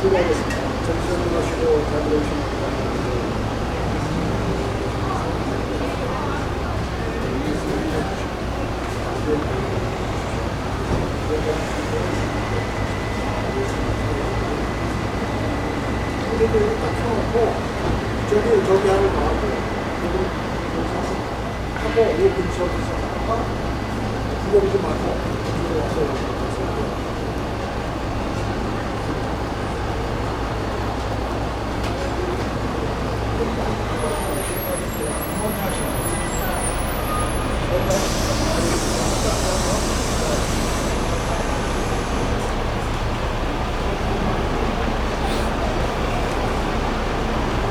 기도하겠습니다. 정신 마시고 잘 들어오십니다. 우리들 딱 켜놓고 저기 하는 거 하고 하고 이 근처에서 하다가 구경 좀 하고 이쪽으로 와서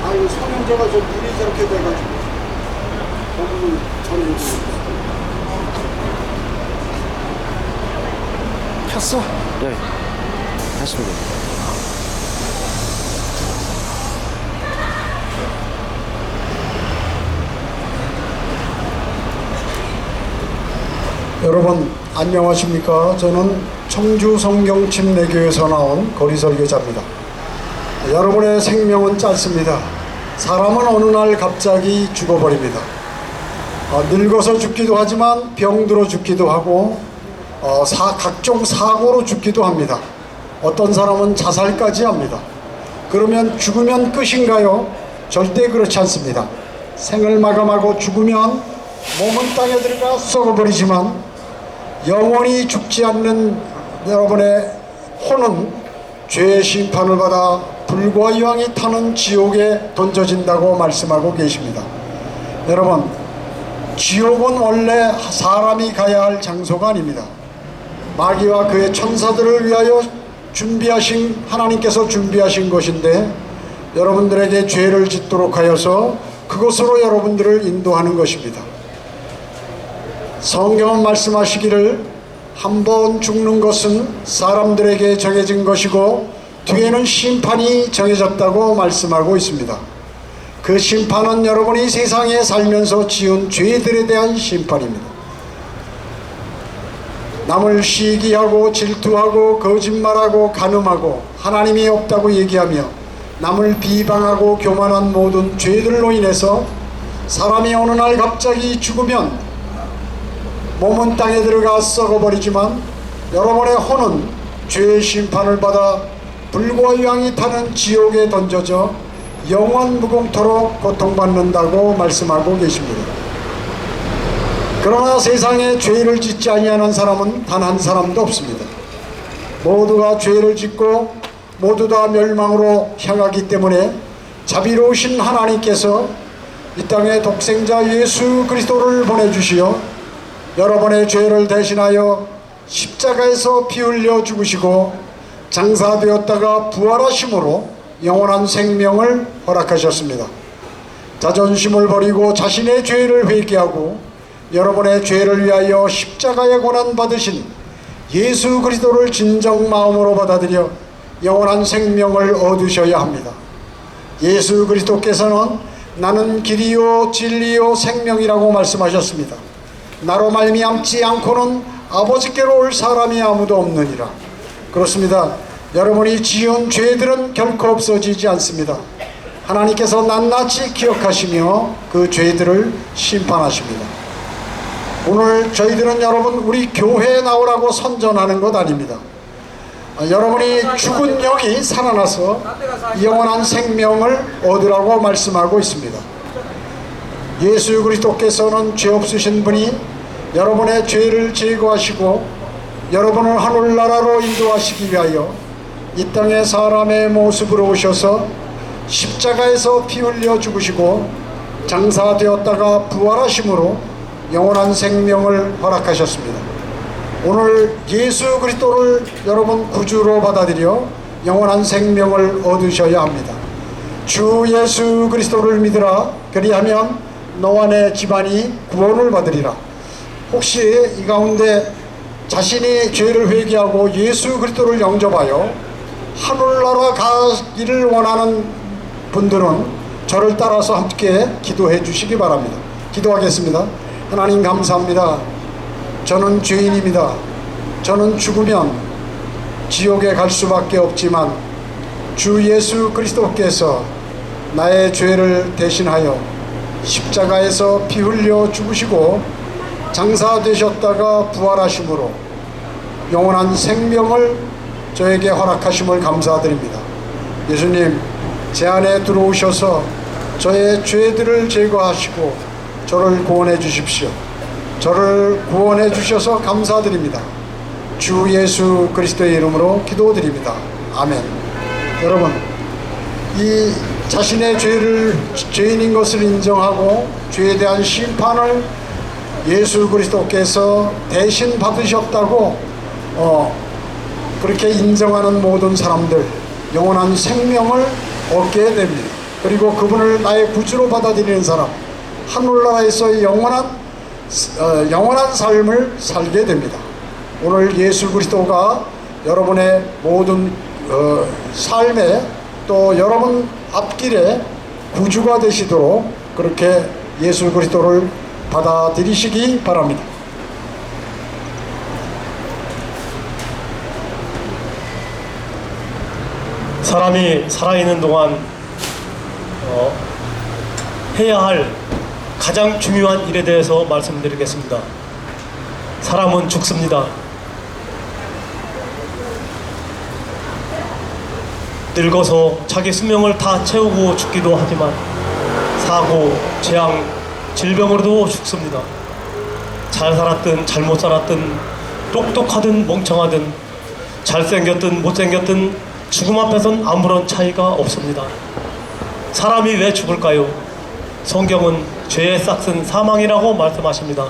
아유 성형제가 저 물이 저렇게 돼가지고 너무 전혀 켰어? 네. 하시면 돼요. 여러분 안녕하십니까? 저는 청주 성경침례교에서 나온 거리설교자입니다. 여러분의 생명은 짧습니다. 사람은 어느 날 갑자기 죽어버립니다. 늙어서 죽기도 하지만 병들어 죽기도 하고 각종 사고로 죽기도 합니다. 어떤 사람은 자살까지 합니다. 그러면 죽으면 끝인가요? 절대 그렇지 않습니다. 생을 마감하고 죽으면 몸은 땅에 들어가 썩어버리지만 영원히 죽지 않는 여러분의 혼은 죄의 심판을 받아 불과 유황이 타는 지옥에 던져진다고 말씀하고 계십니다. 여러분, 지옥은 원래 사람이 가야 할 장소가 아닙니다. 마귀와 그의 천사들을 위하여 하나님께서 준비하신 것인데 여러분들에게 죄를 짓도록 하여서 그곳으로 여러분들을 인도하는 것입니다. 성경은 말씀하시기를 한 번 죽는 것은 사람들에게 정해진 것이고 뒤에는 심판이 정해졌다고 말씀하고 있습니다. 그 심판은 여러분이 세상에 살면서 지은 죄들에 대한 심판입니다. 남을 시기하고 질투하고 거짓말하고 간음하고 하나님이 없다고 얘기하며 남을 비방하고 교만한 모든 죄들로 인해서 사람이 어느 날 갑자기 죽으면 몸은 땅에 들어가 썩어버리지만 여러분의 혼은 죄의 심판을 받아 불과 유황이 타는 지옥에 던져져 영원 무궁토록 고통받는다고 말씀하고 계십니다. 그러나 세상에 죄를 짓지 아니하는 사람은 단 한 사람도 없습니다. 모두가 죄를 짓고 모두 다 멸망으로 향하기 때문에 자비로우신 하나님께서 이 땅에 독생자 예수 그리스도를 보내주시어 여러분의 죄를 대신하여 십자가에서 피 흘려 죽으시고 장사되었다가 부활하심으로 영원한 생명을 허락하셨습니다. 자존심을 버리고 자신의 죄를 회개하고 여러분의 죄를 위하여 십자가의 고난 받으신 예수 그리스도를 진정 마음으로 받아들여 영원한 생명을 얻으셔야 합니다. 예수 그리스도께서는 나는 길이요 진리요 생명이라고 말씀하셨습니다. 나로 말미암지 않고는 아버지께로 올 사람이 아무도 없느니라. 그렇습니다. 여러분이 지은 죄들은 결코 없어지지 않습니다. 하나님께서 낱낱이 기억하시며 그 죄들을 심판하십니다. 오늘 저희들은 여러분 우리 교회에 나오라고 선전하는 것 아닙니다. 여러분이 죽은 영이 살아나서 영원한 생명을 얻으라고 말씀하고 있습니다. 예수 그리스도께서는 죄 없으신 분이 여러분의 죄를 제거하시고 여러분을 하늘나라로 인도하시기 위하여 이 땅에 사람의 모습으로 오셔서 십자가에서 피 흘려 죽으시고 장사되었다가 부활하심으로 영원한 생명을 허락하셨습니다. 오늘 예수 그리스도를 여러분 구주로 받아들여 영원한 생명을 얻으셔야 합니다. 주 예수 그리스도를 믿으라. 그리하면 너와 내 집안이 구원을 받으리라. 혹시 이 가운데 자신이 죄를 회개하고 예수 그리스도를 영접하여 하늘나라 가기를 원하는 분들은 저를 따라서 함께 기도해 주시기 바랍니다. 기도하겠습니다. 하나님 감사합니다. 저는 죄인입니다. 저는 죽으면 지옥에 갈 수밖에 없지만 주 예수 그리스도께서 나의 죄를 대신하여 십자가에서 피 흘려 죽으시고 장사되셨다가 부활하심으로 영원한 생명을 저에게 허락하심을 감사드립니다. 예수님, 제 안에 들어오셔서 저의 죄들을 제거하시고 저를 구원해 주십시오. 저를 구원해 주셔서 감사드립니다. 주 예수 그리스도의 이름으로 기도드립니다. 아멘. 여러분, 이 자신의 죄인인 것을 인정하고 죄에 대한 심판을 예수 그리스도께서 대신 받으셨다고 그렇게 인정하는 모든 사람들 영원한 생명을 얻게 됩니다. 그리고 그분을 나의 구주로 받아들이는 사람 하늘나라에서 영원한 삶을 살게 됩니다. 오늘 예수 그리스도가 여러분의 모든 삶에 또 여러분 앞길에 구주가 되시도록 그렇게 예수 그리스도를 받아들이시기 바랍니다. 사람이 살아있는 동안 해야 할 가장 중요한 일에 대해서 말씀드리겠습니다. 사람은 죽습니다. 늙어서 자기 수명을 다 채우고 죽기도 하지만 사고, 재앙, 질병으로도 죽습니다. 잘 살았든 잘못 살았든 똑똑하든 멍청하든 잘생겼든 못생겼든 죽음 앞에선 아무런 차이가 없습니다. 사람이 왜 죽을까요? 성경은 죄의 싹은 사망이라고 말씀하십니다.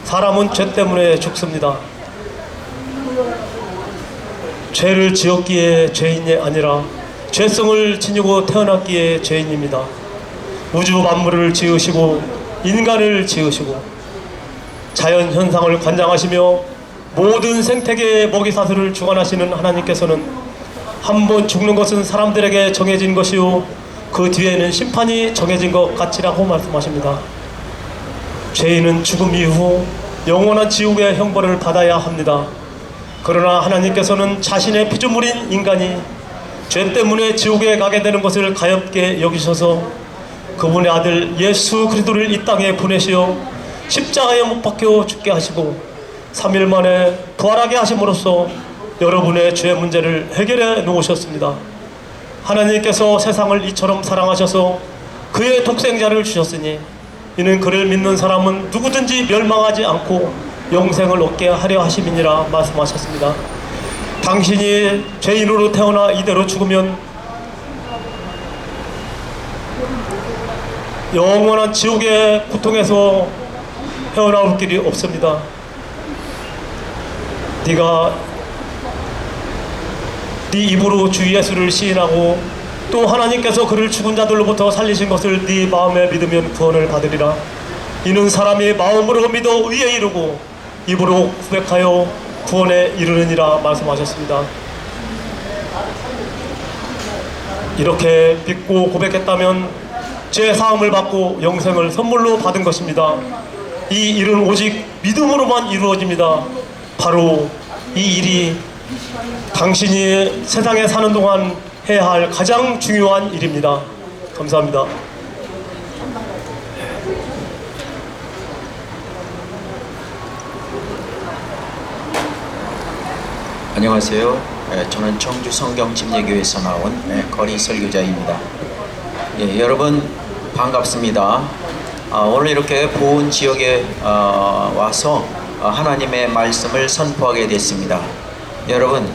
사람은 죄 때문에 죽습니다. 죄를 지었기에 죄인이 아니라 죄성을 지니고 태어났기에 죄인입니다. 우주 만물을 지으시고 인간을 지으시고 자연 현상을 관장하시며 모든 생태계의 먹이사슬을 주관하시는 하나님께서는 한 번 죽는 것은 사람들에게 정해진 것이요 그 뒤에는 심판이 정해진 것 같이라고 말씀하십니다. 죄인은 죽음 이후 영원한 지옥의 형벌을 받아야 합니다. 그러나 하나님께서는 자신의 피조물인 인간이 죄 때문에 지옥에 가게 되는 것을 가엾게 여기셔서 그분의 아들 예수 그리스도를 이 땅에 보내시어 십자가에 못 박혀 죽게 하시고 3일 만에 부활하게 하심으로써 여러분의 죄 문제를 해결해 놓으셨습니다. 하나님께서 세상을 이처럼 사랑하셔서 그의 독생자를 주셨으니 이는 그를 믿는 사람은 누구든지 멸망하지 않고 영생을 얻게 하려 하심이니라 말씀하셨습니다. 당신이 죄인으로 태어나 이대로 죽으면 영원한 지옥의 고통에서 헤어나올 길이 없습니다. 네가 네 입으로 주 예수를 시인하고 또 하나님께서 그를 죽은 자들로부터 살리신 것을 네 마음에 믿으면 구원을 받으리라. 이는 사람이 마음으로 믿어 의에 이르고 입으로 고백하여 구원에 이르느니라 말씀하셨습니다. 이렇게 믿고 고백했다면 죄 사함을 받고 영생을 선물로 받은 것입니다. 이 일은 오직 믿음으로만 이루어집니다. 바로 이 일이 당신이 세상에 사는 동안 해야 할 가장 중요한 일입니다. 감사합니다. 안녕하세요. 저는 청주 성경침례교회에서 나온 거리 설교자입니다. 여러분 반갑습니다. 오늘 이렇게 보은 지역에 와서 하나님의 말씀을 선포하게 됐습니다. 여러분,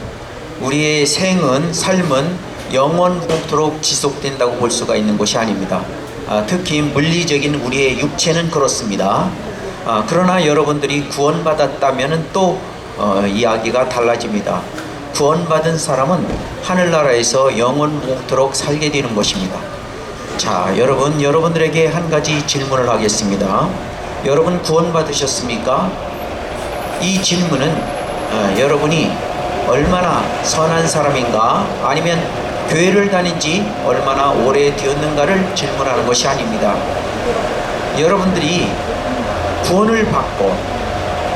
우리의 삶은 영원토록 지속된다고 볼 수가 있는 것이 아닙니다. 특히 물리적인 우리의 육체는 그렇습니다. 그러나 여러분들이 구원받았다면 또 이야기가 달라집니다. 구원받은 사람은 하늘나라에서 영원토록 살게 되는 것입니다. 자, 여러분들에게 한 가지 질문을 하겠습니다. 여러분 구원받으셨습니까? 이 질문은 여러분이 얼마나 선한 사람인가 아니면 교회를 다닌 지 얼마나 오래 되었는가를 질문하는 것이 아닙니다. 여러분들이 구원을 받고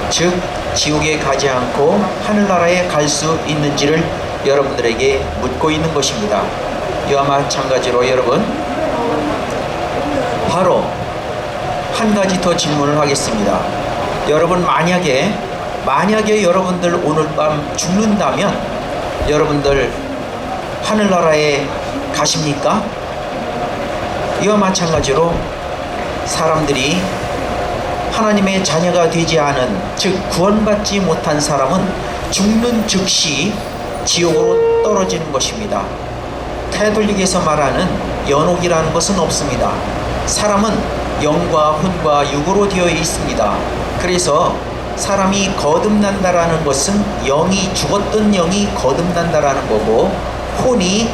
즉 지옥에 가지 않고 하늘나라에 갈 수 있는지를 여러분들에게 묻고 있는 것입니다. 이와 마찬가지로 여러분, 바로 한 가지 더 질문을 하겠습니다. 여러분, 만약에 여러분들 오늘 밤 죽는다면 여러분들 하늘나라에 가십니까? 이와 마찬가지로 사람들이 하나님의 자녀가 되지 않은, 즉 구원받지 못한 사람은 죽는 즉시 지옥으로 떨어지는 것입니다. 캐톨릭에서 말하는 연옥이라는 것은 없습니다. 사람은 영과 혼과 육으로 되어 있습니다. 그래서 사람이 거듭난다라는 것은 영이, 죽었던 영이 거듭난다라는 거고, 혼이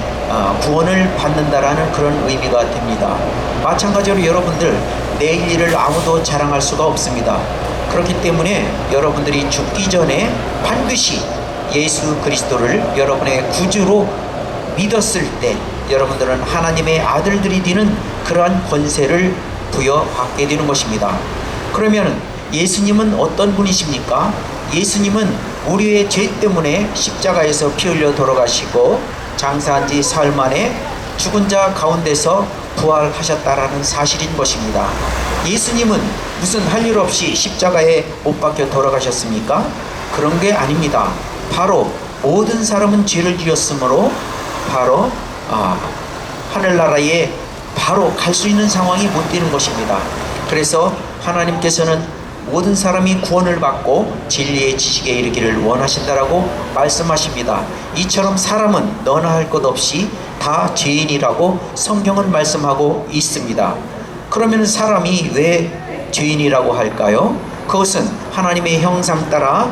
구원을 받는다라는 그런 의미가 됩니다. 마찬가지로 여러분들, 내일 일을 아무도 자랑할 수가 없습니다. 그렇기 때문에 여러분들이 죽기 전에 반드시 예수 그리스도를 여러분의 구주로 믿었을 때 여러분들은 하나님의 아들들이 되는 그러한 권세를 부여받게 되는 것입니다. 그러면 예수님은 어떤 분이십니까? 예수님은 우리의 죄 때문에 십자가에서 피 흘려 돌아가시고 장사한 지 사흘 만에 죽은 자 가운데서 부활하셨다라는 사실인 것입니다. 예수님은 무슨 할 일 없이 십자가에 못 박혀 돌아가셨습니까? 그런 게 아닙니다. 바로 모든 사람은 죄를 지었으므로 바로 하늘나라에 바로 갈 수 있는 상황이 못 되는 것입니다. 그래서 하나님께서는 모든 사람이 구원을 받고 진리의 지식에 이르기를 원하신다라고 말씀하십니다. 이처럼 사람은 너나 할 것 없이 다 죄인이라고 성경은 말씀하고 있습니다. 그러면 사람이 왜 죄인이라고 할까요? 그것은 하나님의 형상 따라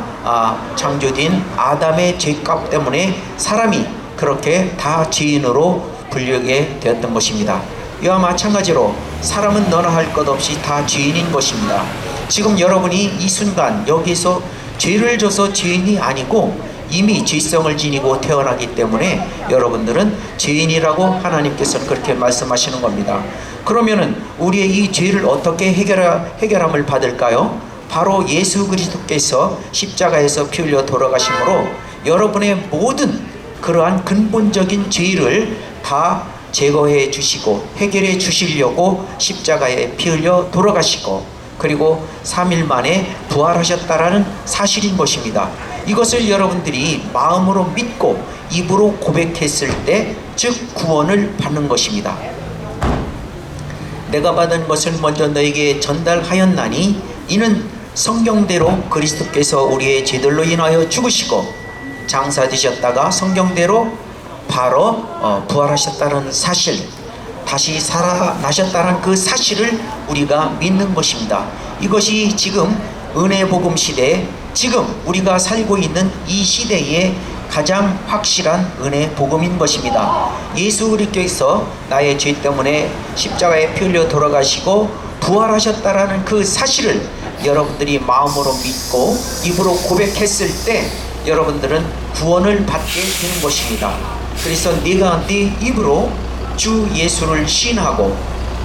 창조된 아담의 죄값 때문에 사람이 그렇게 다 죄인으로 불리게 되었던 것입니다. 이와 마찬가지로 사람은 너나 할 것 없이 다 죄인인 것입니다. 지금 여러분이 이 순간 여기서 죄를 져서 죄인이 아니고 이미 죄성을 지니고 태어나기 때문에 여러분들은 죄인이라고 하나님께서는 그렇게 말씀하시는 겁니다. 그러면은 우리의 이 죄를 어떻게 해결함을 받을까요? 바로 예수 그리스도께서 십자가에서 피 흘려 돌아가심으로 여러분의 모든 그러한 근본적인 죄를 다 제거해 주시고 해결해 주시려고 십자가에 피 흘려 돌아가시고, 그리고 3일 만에 부활하셨다라는 사실인 것입니다. 이것을 여러분들이 마음으로 믿고 입으로 고백했을 때 즉 구원을 받는 것입니다. 내가 받은 것을 먼저 너에게 전달하였나니 이는 성경대로 그리스도께서 우리의 죄들로 인하여 죽으시고 장사되셨다가 성경대로 바로 부활하셨다는 사실, 다시 살아나셨다는 그 사실을 우리가 믿는 것입니다. 이것이 지금 은혜 복음 시대, 지금 우리가 살고 있는 이 시대의 가장 확실한 은혜 복음인 것입니다. 예수 그리스도께서 나의 죄 때문에 십자가에 피 흘려 돌아가시고 부활하셨다라는 그 사실을 여러분들이 마음으로 믿고 입으로 고백했을 때 여러분들은 구원을 받게 되는 것입니다. 그래서 네가 네 입으로 주 예수를 시인하고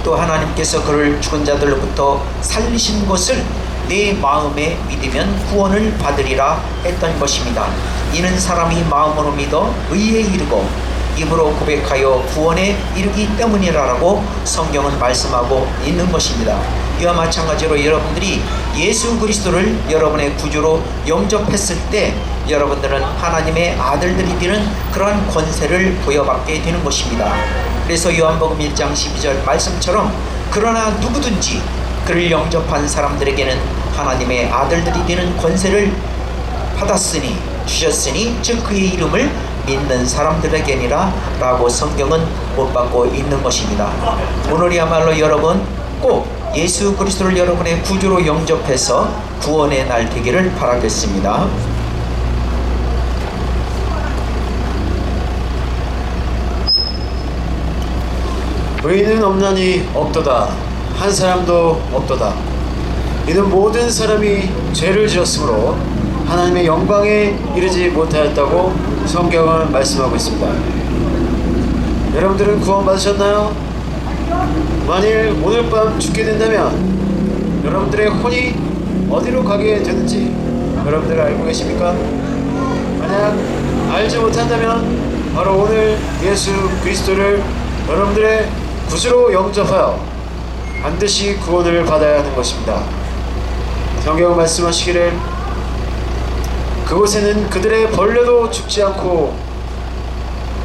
또 하나님께서 그를 죽은 자들로부터 살리신 것을 내 마음에 믿으면 구원을 받으리라 했던 것입니다. 이는 사람이 마음으로 믿어 의에 이르고 입으로 고백하여 구원에 이르기 때문이라고 성경은 말씀하고 있는 것입니다. 이와 마찬가지로 여러분들이 예수 그리스도를 여러분의 구주로 영접했을 때 여러분들은 하나님의 아들들이 되는 그러한 권세를 부여받게 되는 것입니다. 그래서 요한복음 1장 12절 말씀처럼 그러나 누구든지 그를 영접한 사람들에게는 하나님의 아들들이 되는 권세를 받았으니 주셨으니 즉 그의 이름을 믿는 사람들에게니라 라고 성경은 못 받고 있는 것입니다. 오늘이야말로 여러분 꼭 예수 그리스도를 여러분의 구주로 영접해서 구원의 날 되기를 바라겠습니다. 의인은 없나니 없도다. 한 사람도 없도다. 이는 모든 사람이 죄를 지었으므로 하나님의 영광에 이르지 못하였다고 성경은 말씀하고 있습니다. 여러분들은 구원 받으셨나요? 만일 오늘 밤 죽게 된다면 여러분들의 혼이 어디로 가게 되는지 여러분들 알고 계십니까? 만약 알지 못한다면 바로 오늘 예수 그리스도를 여러분들의 구주로 영접하여 반드시 구원을 받아야 하는 것입니다. 성경은 말씀하시기를 그곳에는 그들의 벌레도 죽지 않고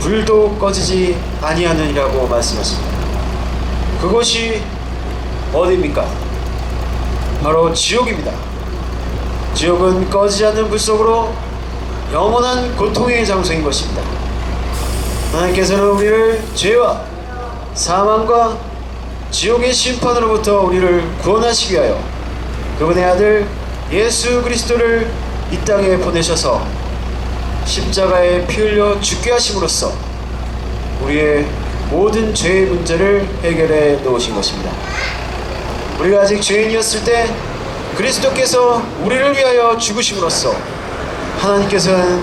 불도 꺼지지 아니하느니라고 말씀하십니다. 그곳이 어디입니까? 바로 지옥입니다. 지옥은 꺼지지 않는 불 속으로 영원한 고통의 장소인 것입니다. 하나님께서는 우리를 죄와 사망과 지옥의 심판으로부터 우리를 구원하시기 위하여 그분의 아들 예수 그리스도를 이 땅에 보내셔서 십자가에 피 흘려 죽게 하심으로써 우리의 모든 죄의 문제를 해결해 놓으신 것입니다. 우리가 아직 죄인이었을 때 그리스도께서 우리를 위하여 죽으심으로써 하나님께서는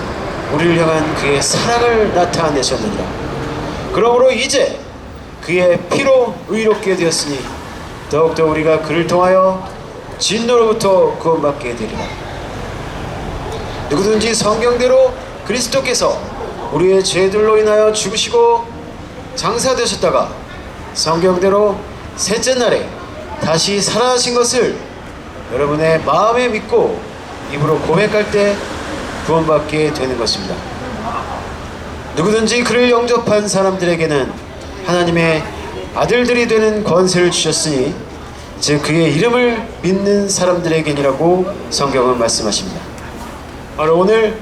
우리를 향한 그의 사랑을 나타내셨느니라. 그러므로 이제 그의 피로 의롭게 되었으니 더욱더 우리가 그를 통하여 진노로부터 구원받게 되리라. 누구든지 성경대로 그리스도께서 우리의 죄들로 인하여 죽으시고 장사되셨다가 성경대로 셋째 날에 다시 살아나신 것을 여러분의 마음에 믿고 입으로 고백할 때 구원받게 되는 것입니다. 누구든지 그를 영접한 사람들에게는 하나님의 아들들이 되는 권세를 주셨으니 즉 그의 이름을 믿는 사람들에게니라고 성경은 말씀하십니다. 바로 오늘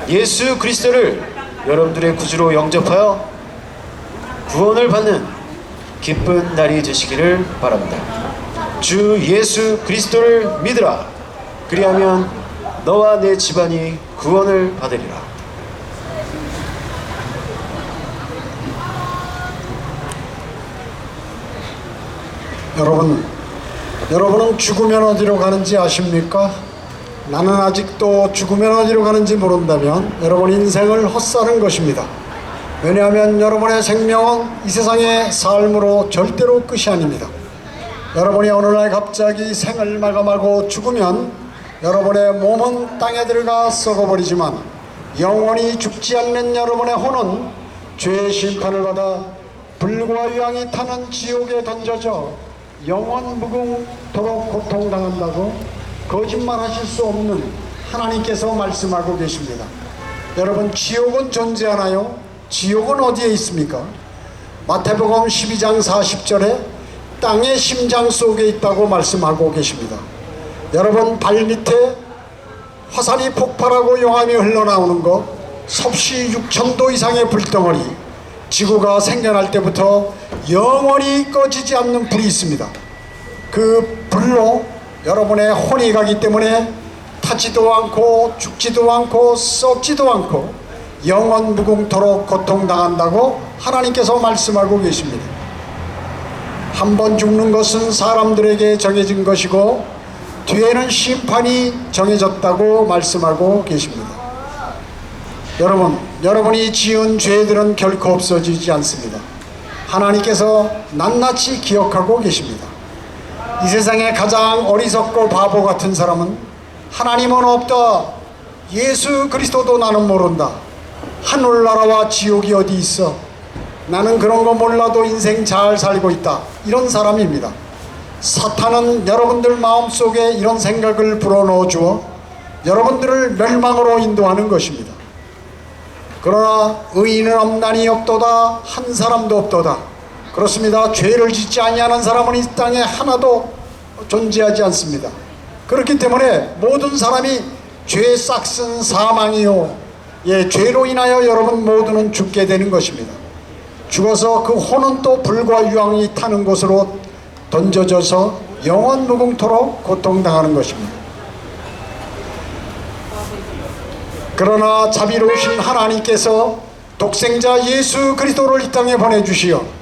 예수 그리스도를 여러분들의 구주로 영접하여 구원을 받는 기쁜 날이 되시기를 바랍니다. 주 예수 그리스도를 믿으라. 그리하면 너와 내 집안이 구원을 받으리라. 여러분은 죽으면 어디로 가는지 아십니까? 나는 아직도 죽으면 어디로 가는지 모른다면 여러분 인생을 헛사는 것입니다. 왜냐하면 여러분의 생명은 이 세상의 삶으로 절대로 끝이 아닙니다. 여러분이 어느 날 갑자기 생을 마감하고 죽으면 여러분의 몸은 땅에 들어가 썩어버리지만 영원히 죽지 않는 여러분의 혼은 죄의 심판을 받아 불과 유황이 타는 지옥에 던져져 영원 무궁토록 고통당한다고 거짓말하실 수 없는 하나님께서 말씀하고 계십니다. 여러분, 지옥은 존재하나요? 지옥은 어디에 있습니까? 마태복음 12장 40절에 땅의 심장 속에 있다고 말씀하고 계십니다. 여러분, 발밑에 화산이 폭발하고 용암이 흘러나오는 것, 섭씨 6,000도 이상의 불덩어리, 지구가 생겨날 때부터 영원히 꺼지지 않는 불이 있습니다. 그 불로 여러분의 혼이 가기 때문에 타지도 않고 죽지도 않고 썩지도 않고 영원 무궁토록 고통당한다고 하나님께서 말씀하고 계십니다. 한 번 죽는 것은 사람들에게 정해진 것이고 뒤에는 심판이 정해졌다고 말씀하고 계십니다. 여러분이 지은 죄들은 결코 없어지지 않습니다. 하나님께서 낱낱이 기억하고 계십니다. 이 세상에 가장 어리석고 바보 같은 사람은 하나님은 없다, 예수 그리스도도 나는 모른다, 하늘나라와 지옥이 어디 있어, 나는 그런 거 몰라도 인생 잘 살고 있다, 이런 사람입니다. 사탄은 여러분들 마음속에 이런 생각을 불어넣어 주어 여러분들을 멸망으로 인도하는 것입니다. 그러나 의인은 없나니 없도다, 한 사람도 없도다. 그렇습니다. 죄를 짓지 아니하는 사람은 이 땅에 하나도 존재하지 않습니다. 그렇기 때문에 모든 사람이 죄의 싹슨 사망이요, 죄로 인하여 여러분 모두는 죽게 되는 것입니다. 죽어서 그 혼은 또 불과 유황이 타는 곳으로 던져져서 영원 무궁토록 고통당하는 것입니다. 그러나 자비로우신 하나님께서 독생자 예수 그리스도를 이 땅에 보내주시어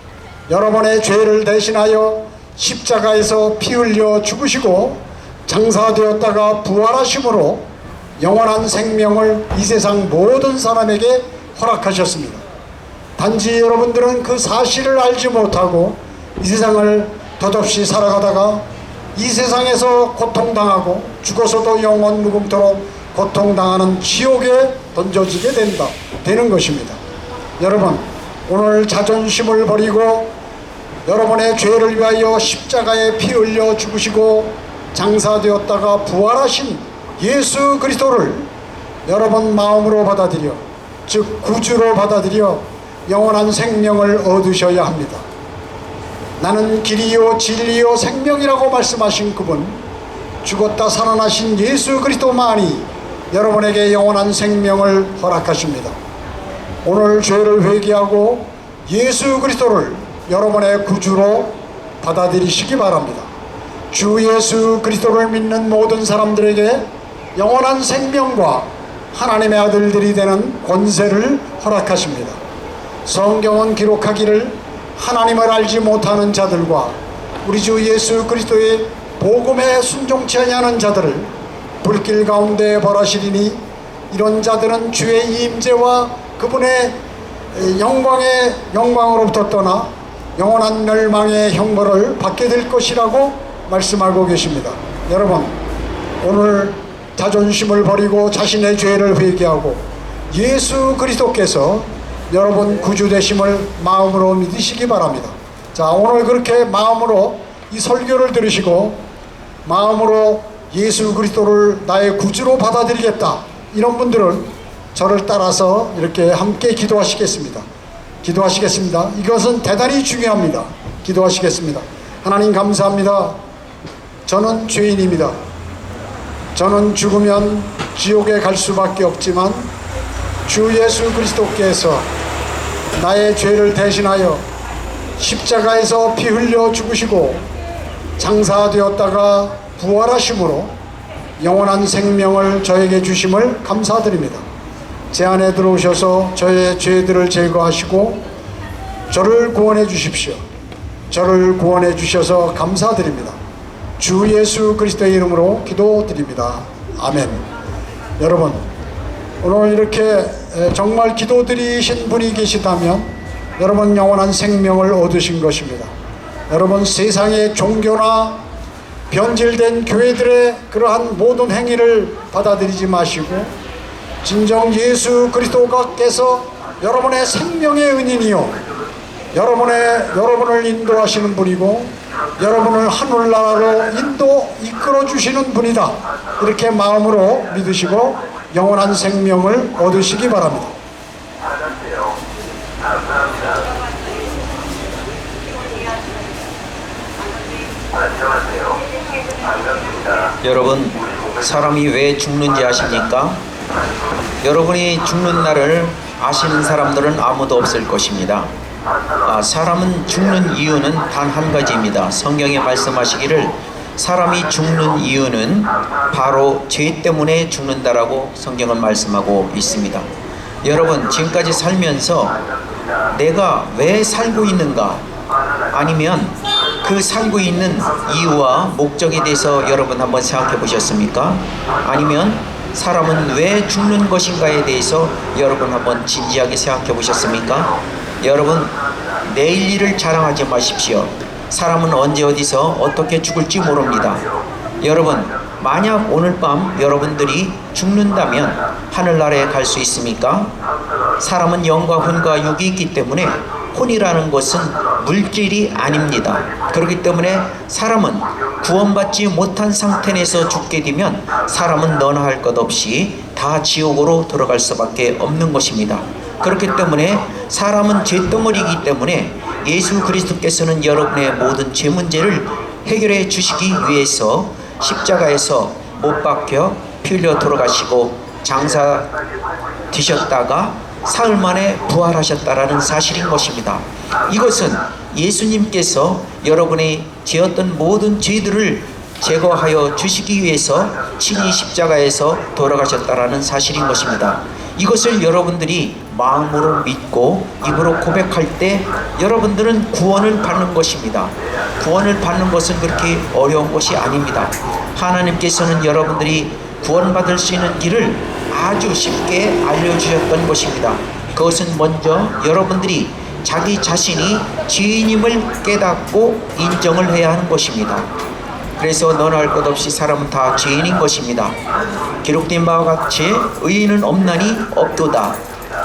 여러분의 죄를 대신하여 십자가에서 피 흘려 죽으시고 장사되었다가 부활하심으로 영원한 생명을 이 세상 모든 사람에게 허락하셨습니다. 단지 여러분들은 그 사실을 알지 못하고 이 세상을 덧없이 살아가다가 이 세상에서 고통당하고 죽어서도 영원 무궁토록 고통당하는 지옥에 던져지게 되는 것입니다. 여러분, 오늘 자존심을 버리고 여러분의 죄를 위하여 십자가에 피 흘려 죽으시고 장사되었다가 부활하신 예수 그리스도를 여러분 마음으로 받아들여, 즉 구주로 받아들여 영원한 생명을 얻으셔야 합니다. 나는 길이요 진리요 생명이라고 말씀하신 그분, 죽었다 살아나신 예수 그리스도만이 여러분에게 영원한 생명을 허락하십니다. 오늘 죄를 회개하고 예수 그리스도를 여러분의 구주로 받아들이시기 바랍니다. 주 예수 그리스도를 믿는 모든 사람들에게 영원한 생명과 하나님의 아들들이 되는 권세를 허락하십니다. 성경은 기록하기를 하나님을 알지 못하는 자들과 우리 주 예수 그리스도의 복음에 순종치 아니하는 자들을 불길 가운데 벌하시리니 이런 자들은 주의 임재와 그분의 영광으로부터 떠나 영원한 멸망의 형벌을 받게 될 것이라고 말씀하고 계십니다. 여러분, 오늘 자존심을 버리고 자신의 죄를 회개하고 예수 그리스도께서 여러분 구주 되심을 마음으로 믿으시기 바랍니다. 자, 오늘 그렇게 마음으로 이 설교를 들으시고 마음으로 예수 그리스도를 나의 구주로 받아들이겠다, 이런 분들은 저를 따라서 이렇게 함께 기도하시겠습니다. 기도하시겠습니다. 이것은 대단히 중요합니다. 기도하시겠습니다. 하나님 감사합니다. 저는 죄인입니다. 저는 죽으면 지옥에 갈 수밖에 없지만 주 예수 그리스도께서 나의 죄를 대신하여 십자가에서 피 흘려 죽으시고 장사되었다가 부활하심으로 영원한 생명을 저에게 주심을 감사드립니다. 제 안에 들어오셔서 저의 죄들을 제거하시고 저를 구원해 주십시오. 저를 구원해 주셔서 감사드립니다. 주 예수 그리스도의 이름으로 기도드립니다. 아멘. 여러분, 오늘 이렇게 정말 기도드리신 분이 계시다면 여러분 영원한 생명을 얻으신 것입니다. 여러분, 세상의 종교나 변질된 교회들의 그러한 모든 행위를 받아들이지 마시고 진정 예수 그리스도께서 여러분의 생명의 은인이요, 여러분을 인도하시는 분이고 여러분을 하늘나라로 이끌어 주시는 분이다, 이렇게 마음으로 믿으시고 영원한 생명을 얻으시기 바랍니다. 여러분, 사람이 왜 죽는지 아십니까? 여러분이 죽는 날을 아시는 사람들은 아무도 없을 것입니다. 사람은 죽는 이유는 단 한 가지입니다. 성경에 말씀하시기를 사람이 죽는 이유는 바로 죄 때문에 죽는다라고 성경은 말씀하고 있습니다. 여러분, 지금까지 살면서 내가 왜 살고 있는가, 아니면 그 살고 있는 이유와 목적에 대해서 여러분 한번 생각해 보셨습니까? 아니면 사람은 왜 죽는 것인가에 대해서 여러분 한번 진지하게 생각해 보셨습니까? 여러분, 내일 일을 자랑하지 마십시오. 사람은 언제 어디서 어떻게 죽을지 모릅니다. 여러분, 만약 오늘 밤 여러분들이 죽는다면 하늘나라에 갈 수 있습니까? 사람은 영과 혼과 육이 있기 때문에 혼이라는 것은 물질이 아닙니다. 그렇기 때문에 사람은 구원받지 못한 상태에서 죽게 되면 사람은 너나 할 것 없이 다 지옥으로 들어갈 수밖에 없는 것입니다. 그렇기 때문에 사람은 죄덩어리이기 때문에 예수 그리스도께서는 여러분의 모든 죄 문제를 해결해 주시기 위해서 십자가에서 못 박혀 피 흘려 돌아가시고 장사 되셨다가 사흘 만에 부활하셨다라는 사실인 것입니다. 이것은 예수님께서 여러분이 지었던 모든 죄들을 제거하여 주시기 위해서 친히 십자가에서 돌아가셨다라는 사실인 것입니다. 이것을 여러분들이 마음으로 믿고 입으로 고백할 때 여러분들은 구원을 받는 것입니다. 구원을 받는 것은 그렇게 어려운 것이 아닙니다. 하나님께서는 여러분들이 구원받을 수 있는 길을 아주 쉽게 알려주셨던 것입니다. 그것은 먼저 여러분들이 자기 자신이 죄인임을 깨닫고 인정을 해야 하는 것입니다. 그래서 너나 할 것 없이 사람은 다 죄인인 것입니다. 기록된 바와 같이 의인은 없나니 없도다.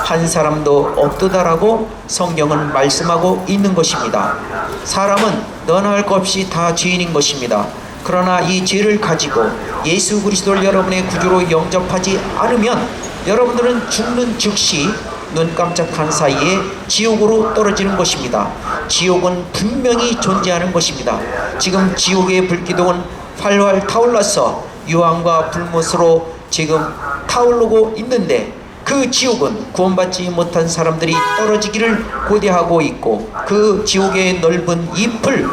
한 사람도 없도다라고 성경은 말씀하고 있는 것입니다. 사람은 너나 할 것 없이 다 죄인인 것입니다. 그러나 이 죄를 가지고 예수 그리스도를 여러분의 구주로 영접하지 않으면 여러분들은 죽는 즉시 눈 깜짝한 사이에 지옥으로 떨어지는 것입니다. 지옥은 분명히 존재하는 것입니다. 지금 지옥의 불기둥은 활활 타올라서 유황과 불못으로 지금 타오르고 있는데 그 지옥은 구원받지 못한 사람들이 떨어지기를 고대하고 있고 그 지옥의 넓은 잎을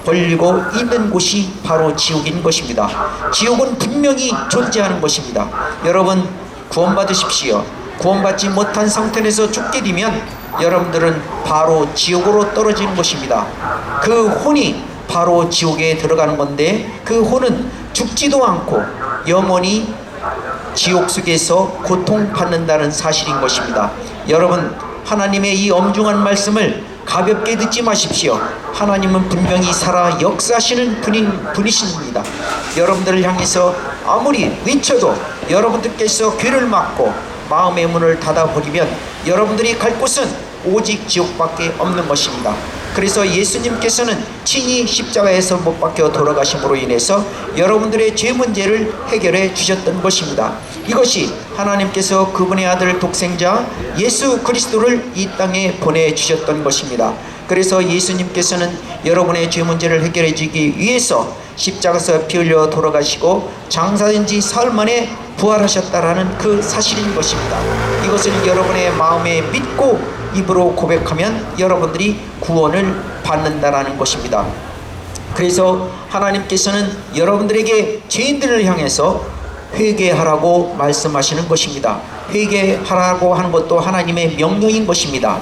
벌리고 있는 곳이 바로 지옥인 것입니다. 지옥은 분명히 존재하는 것입니다. 여러분 구원받으십시오. 구원받지 못한 상태에서 죽게 되면 여러분들은 바로 지옥으로 떨어지는 것입니다. 그 혼이 바로 지옥에 들어가는 건데 그 혼은 죽지도 않고 영원히 지옥 속에서 고통받는다는 사실인 것입니다. 여러분 하나님의 이 엄중한 말씀을 가볍게 듣지 마십시오. 하나님은 분명히 살아 역사하시는 분이십니다. 여러분들을 향해서 아무리 외쳐도 여러분들께서 귀를 막고 마음의 문을 닫아버리면 여러분들이 갈 곳은 오직 지옥밖에 없는 것입니다. 그래서 예수님께서는 친히 십자가에서 못 박혀 돌아가심으로 인해서 여러분들의 죄 문제를 해결해 주셨던 것입니다. 이것이 하나님께서 그분의 아들 독생자 예수 그리스도를 이 땅에 보내주셨던 것입니다. 그래서 예수님께서는 여러분의 죄 문제를 해결해 주기 위해서 십자가에서 피 흘려 돌아가시고 장사된 지 사흘 만에 부활하셨다라는 그 사실인 것입니다. 이것을 여러분의 마음에 믿고 입으로 고백하면 여러분들이 구원을 받는다라는 것입니다. 그래서 하나님께서는 여러분들에게 죄인들을 향해서 회개하라고 말씀하시는 것입니다. 회개하라고 하는 것도 하나님의 명령인 것입니다.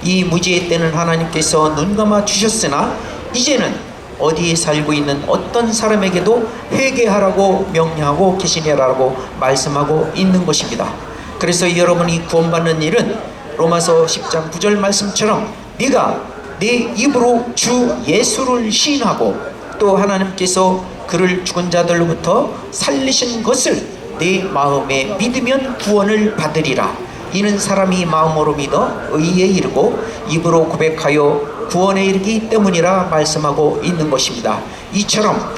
이 무지의 때는 하나님께서 눈감아 주셨으나 이제는 어디에 살고 있는 어떤 사람에게도 회개하라고 명령하고 계시냐라고 말씀하고 있는 것입니다. 그래서 여러분이 구원받는 일은 로마서 10장 9절 말씀처럼 네가 내 입으로 주 예수를 시인하고 또 하나님께서 그를 죽은 자들로부터 살리신 것을 내 마음에 믿으면 구원을 받으리라. 이는 사람이 마음으로 믿어 의에 이르고 입으로 고백하여 구원에 이르기 때문이라 말씀하고 있는 것입니다. 이처럼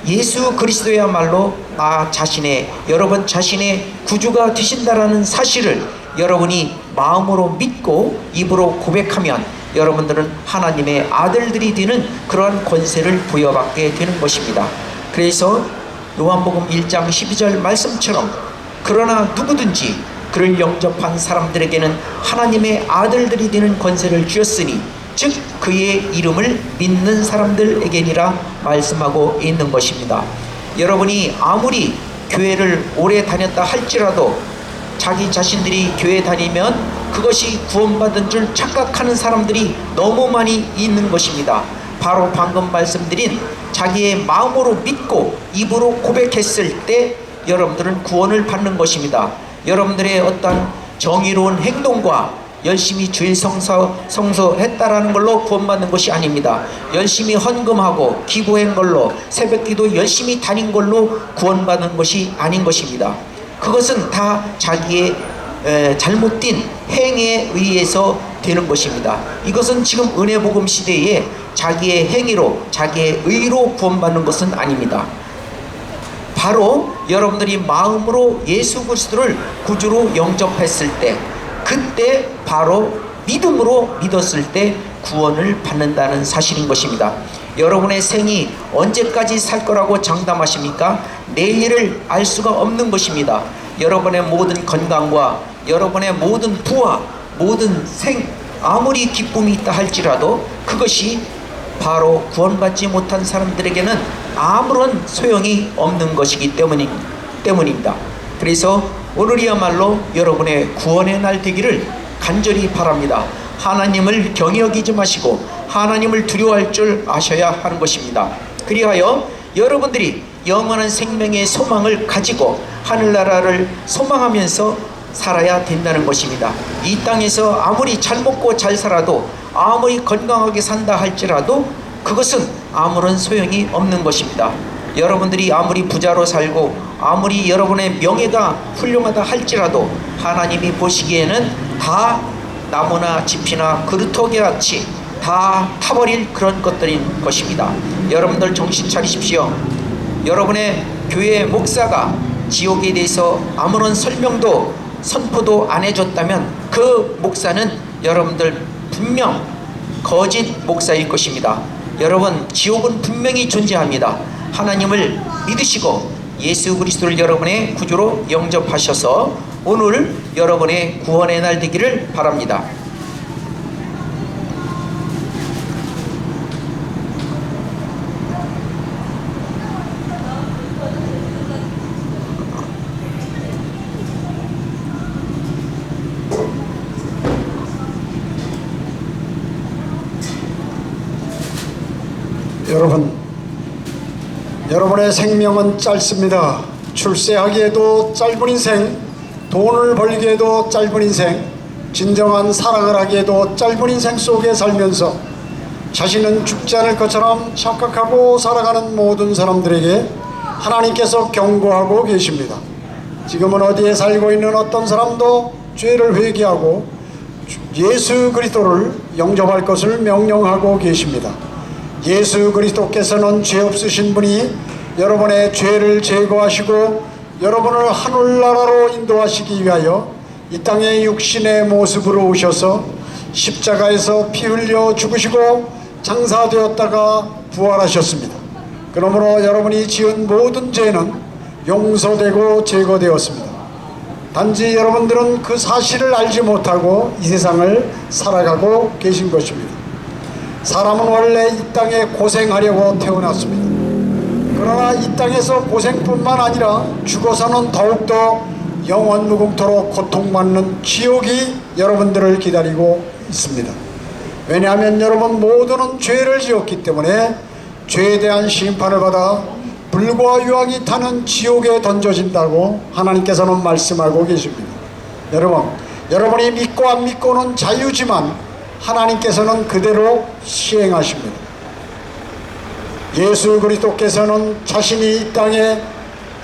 예수 그리스도야말로 나 자신의 여러분 자신의 구주가 되신다라는 사실을 여러분이 마음으로 믿고 입으로 고백하면 여러분들은 하나님의 아들들이 되는 그러한 권세를 부여받게 되는 것입니다. 그래서 요한복음 1장 12절 말씀처럼 그러나 누구든지 그를 영접한 사람들에게는 하나님의 아들들이 되는 권세를 주었으니 즉 그의 이름을 믿는 사람들에게니라 말씀하고 있는 것입니다. 여러분이 아무리 교회를 오래 다녔다 할지라도 자기 자신들이 교회 다니면 그것이 구원받은 줄 착각하는 사람들이 너무 많이 있는 것입니다. 바로 방금 말씀드린 자기의 마음으로 믿고 입으로 고백했을 때 여러분들은 구원을 받는 것입니다. 여러분들의 어떤 정의로운 행동과 열심히 주일 성서했다라는 걸로 구원받는 것이 아닙니다. 열심히 헌금하고 기부한 걸로 새벽기도 열심히 다닌 걸로 구원받는 것이 아닌 것입니다. 그것은 다 자기의 잘못된 행위에 의해서 되는 것입니다. 이것은 지금 은혜복음 시대에 자기의 행위로 자기의 의로 구원받는 것은 아닙니다. 바로 여러분들이 마음으로 예수 그리스도를 구주로 영접했을 때 그때 바로 믿음으로 믿었을 때 구원을 받는다는 사실인 것입니다. 여러분의 생이 언제까지 살 거라고 장담하십니까? 내일을 알 수가 없는 것입니다. 여러분의 모든 건강과 여러분의 모든 부와 모든 아무리 기쁨이 있다 할지라도 그것이 바로 구원받지 못한 사람들에게는 아무런 소용이 없는 것이기 때문입니다. 그래서 오늘이야말로 여러분의 구원의 날 되기를 간절히 바랍니다. 하나님을 경히 여기지 마시고 하나님을 두려워할 줄 아셔야 하는 것입니다. 그리하여 여러분들이 영원한 생명의 소망을 가지고 하늘나라를 소망하면서 살아야 된다는 것입니다. 이 땅에서 아무리 잘 먹고 잘 살아도 아무리 건강하게 산다 할지라도 그것은 아무런 소용이 없는 것입니다. 여러분들이 아무리 부자로 살고 아무리 여러분의 명예가 훌륭하다 할지라도 하나님이 보시기에는 다 나무나 짚이나 그루터기 같이 다 타버릴 그런 것들인 것입니다. 여러분들 정신 차리십시오. 여러분의 교회 목사가 지옥에 대해서 아무런 설명도 선포도 안 해줬다면 그 목사는 여러분들 분명 거짓 목사일 것입니다. 여러분, 지옥은 분명히 존재합니다. 하나님을 믿으시고 예수 그리스도를 여러분의 구주로 영접하셔서 오늘 여러분의 구원의 날 되기를 바랍니다. 여러분의 생명은 짧습니다. 출세하기에도 짧은 인생, 돈을 벌기에도 짧은 인생, 진정한 사랑을 하기에도 짧은 인생 속에 살면서 자신은 죽지 않을 것처럼 착각하고 살아가는 모든 사람들에게 하나님께서 경고하고 계십니다. 지금은 어디에 살고 있는 어떤 사람도 죄를 회개하고 예수 그리스도를 영접할 것을 명령하고 계십니다. 예수 그리스도께서는 죄 없으신 분이 여러분의 죄를 제거하시고 여러분을 하늘나라로 인도하시기 위하여 이 땅에 육신의 모습으로 오셔서 십자가에서 피 흘려 죽으시고 장사되었다가 부활하셨습니다. 그러므로 여러분이 지은 모든 죄는 용서되고 제거되었습니다. 단지 여러분들은 그 사실을 알지 못하고 이 세상을 살아가고 계신 것입니다. 사람은 원래 이 땅에 고생하려고 태어났습니다. 그러나 이 땅에서 고생뿐만 아니라 죽어서는 더욱더 영원 무궁토록 고통받는 지옥이 여러분들을 기다리고 있습니다. 왜냐하면 여러분 모두는 죄를 지었기 때문에 죄에 대한 심판을 받아 불과 유황이 타는 지옥에 던져진다고 하나님께서는 말씀하고 계십니다. 여러분이 믿고 안 믿고는 자유지만 하나님께서는 그대로 시행하십니다. 예수 그리스도께서는 자신이 이 땅에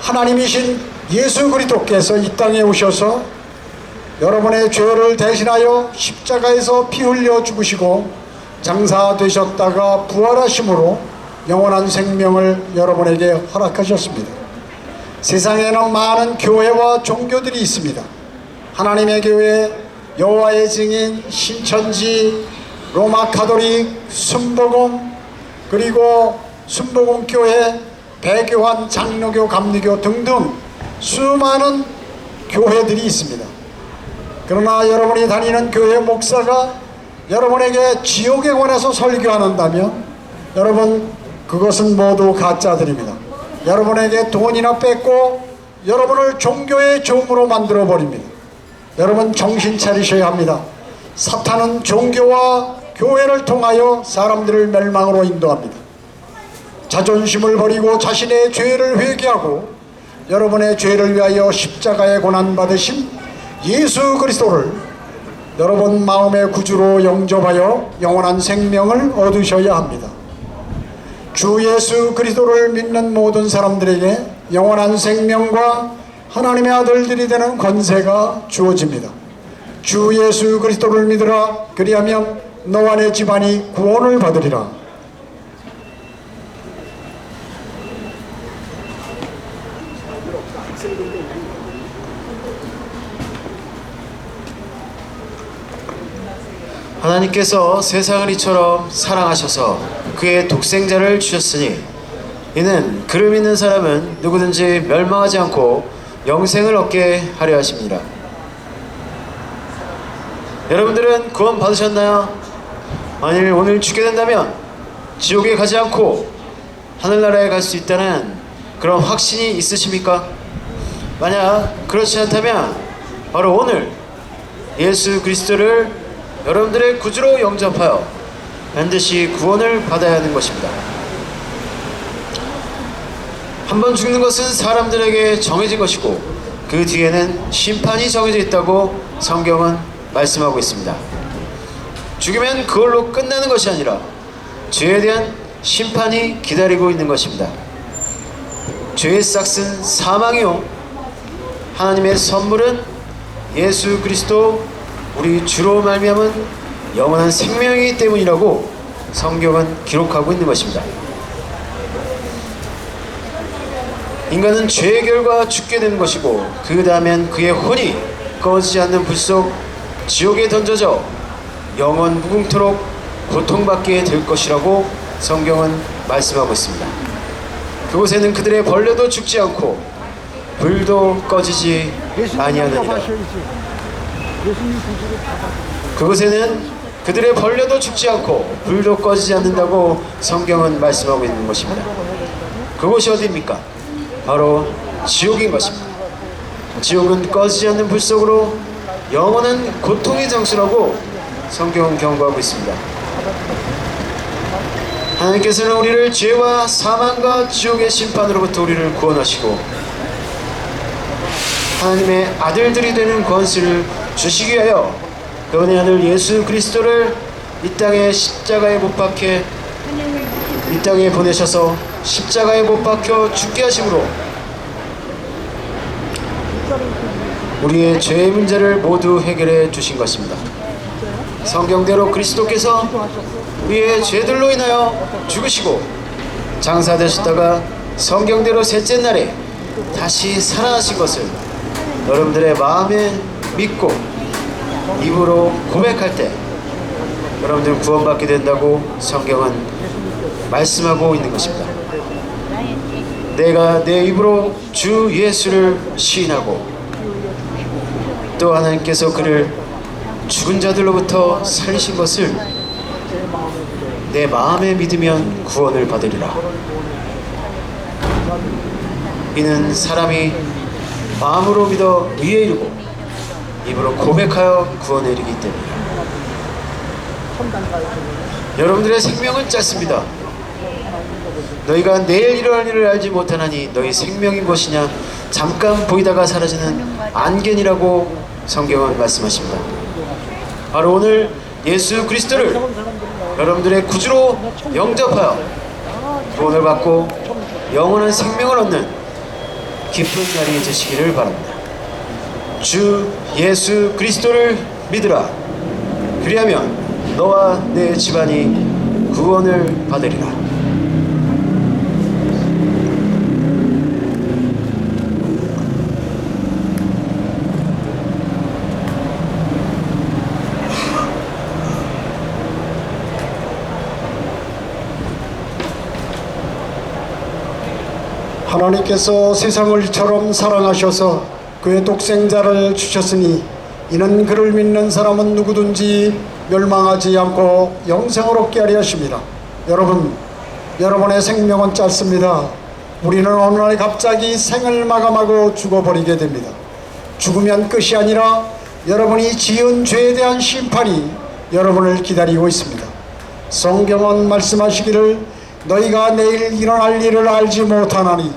하나님이신 예수 그리스도께서 이 땅에 오셔서 여러분의 죄를 대신하여 십자가에서 피 흘려 죽으시고 장사되셨다가 부활하심으로 영원한 생명을 여러분에게 허락하셨습니다. 세상에는 많은 교회와 종교들이 있습니다. 하나님의 교회, 여호와의 증인, 신천지, 로마 가톨릭, 순복음, 그리고 순복음교회, 배교환, 장로교, 감리교 등등 수많은 교회들이 있습니다. 그러나 여러분이 다니는 교회 목사가 여러분에게 지옥에 관해서 설교한다면 여러분, 그것은 모두 가짜들입니다. 여러분에게 돈이나 뺏고 여러분을 종교의 종으로 만들어 버립니다. 여러분 정신 차리셔야 합니다. 사탄은 종교와 교회를 통하여 사람들을 멸망으로 인도합니다. 자존심을 버리고 자신의 죄를 회개하고 여러분의 죄를 위하여 십자가에 고난받으신 예수 그리스도를 여러분 마음의 구주로 영접하여 영원한 생명을 얻으셔야 합니다. 주 예수 그리스도를 믿는 모든 사람들에게 영원한 생명과 하나님의 아들들이 되는 권세가 주어집니다. 주 예수 그리스도를 믿으라. 그리하면 너와 내 집안이 구원을 받으리라. 하나님께서 세상을 이처럼 사랑하셔서 그의 독생자를 주셨으니 이는 그를 믿는 사람은 누구든지 멸망하지 않고 영생을 얻게 하려 하십니다. 여러분들은 구원 받으셨나요? 만일 오늘 죽게 된다면 지옥에 가지 않고 하늘나라에 갈 수 있다는 그런 확신이 있으십니까? 만약 그렇지 않다면 바로 오늘 예수 그리스도를 여러분들의 구주로 영접하여 반드시 구원을 받아야 하는 것입니다. 한 번 죽는 것은 사람들에게 정해진 것이고 그 뒤에는 심판이 정해져 있다고 성경은 말씀하고 있습니다. 죽으면 그걸로 끝나는 것이 아니라 죄에 대한 심판이 기다리고 있는 것입니다. 죄의 싹은 사망이요 하나님의 선물은 예수 그리스도 우리 주로 말미암은 영원한 생명이기 때문이라고 성경은 기록하고 있는 것입니다. 인간은 죄의 결과 죽게 되는 것이고 그 다음엔 그의 혼이 꺼지지 않는 불 속 지옥에 던져져 영원 무궁토록 고통받게 될 것이라고 성경은 말씀하고 있습니다. 그곳에는 그들의 벌레도 죽지 않고 불도 꺼지지 아니하느니라. 그곳에는 그들의 벌레도 죽지 않고 불도 꺼지지 않는다고 성경은 말씀하고 있는 것입니다. 그곳이 어디입니까? 바로 지옥인 것입니다. 지옥은 꺼지지 않는 불 속으로 영원한 고통의 장소라고 성경은 경고하고 있습니다. 하나님께서는 우리를 죄와 사망과 지옥의 심판으로부터 우리를 구원하시고 하나님의 아들들이 되는 권세를 주시기 위하여 그분의 아들 예수 그리스도를 이 땅에 십자가에 못 박혀 이 땅에 보내셔서 십자가에 못 박혀 죽게 하심으로 우리의 죄의 문제를 모두 해결해 주신 것입니다. 성경대로 그리스도께서 우리의 죄들로 인하여 죽으시고 장사되셨다가 성경대로 셋째 날에 다시 살아나신 것을 여러분들의 마음에 믿고 입으로 고백할 때 여러분들은 구원받게 된다고 성경은 말씀하고 있는 것입니다. 내가 내 입으로 주 예수를 시인하고 또 하나님께서 그를 죽은 자들로부터 살리신 것을 내 마음에 믿으면 구원을 받으리라. 이는 사람이 마음으로 믿어 의에 이르고 입으로 고백하여 구원에 이르기 때문이라. 여러분들의 생명은 짧습니다. 너희가 내일 일어날 일을 알지 못하나니 너희 생명인 것이냐 잠깐 보이다가 사라지는 안개니라고 성경은 말씀하십니다. 바로 오늘 예수 그리스도를 여러분들의 구주로 영접하여 구원을 받고 영원한 생명을 얻는 기쁜 날이 되시기를 바랍니다. 주 예수 그리스도를 믿으라. 그리하면 너와 내 집안이 구원을 받으리라. 하나님께서 세상을 이처럼 사랑하셔서 그의 독생자를 주셨으니 이는 그를 믿는 사람은 누구든지 멸망하지 않고 영생을 얻게 하려 하십니다. 여러분, 여러분의 생명은 짧습니다. 우리는 어느 날 갑자기 생을 마감하고 죽어버리게 됩니다. 죽으면 끝이 아니라 여러분이 지은 죄에 대한 심판이 여러분을 기다리고 있습니다. 성경은 말씀하시기를 너희가 내일 일어날 일을 알지 못하나니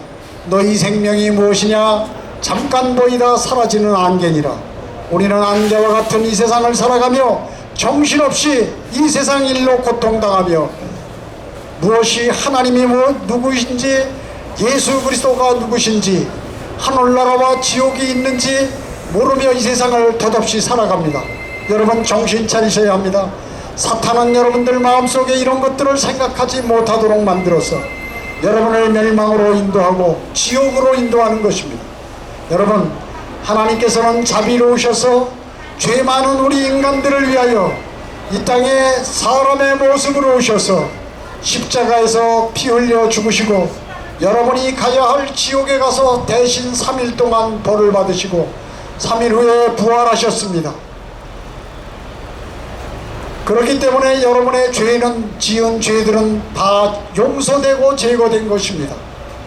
너희 생명이 무엇이냐 잠깐 보이다 사라지는 안개니라. 우리는 안개와 같은 이 세상을 살아가며 정신없이 이 세상 일로 고통당하며 무엇이 하나님이 누구신지 예수 그리스도가 누구신지 하늘나라와 지옥이 있는지 모르며 이 세상을 덧없이 살아갑니다. 여러분 정신 차리셔야 합니다. 사탄은 여러분들 마음속에 이런 것들을 생각하지 못하도록 만들어서 여러분을 멸망으로 인도하고 지옥으로 인도하는 것입니다. 여러분, 하나님께서는 자비로우셔서 죄 많은 우리 인간들을 위하여 이 땅에 사람의 모습으로 오셔서 십자가에서 피 흘려 죽으시고 여러분이 가야 할 지옥에 가서 대신 3일 동안 벌을 받으시고 3일 후에 부활하셨습니다. 그렇기 때문에 여러분의 죄는 지은 죄들은 다 용서되고 제거된 것입니다.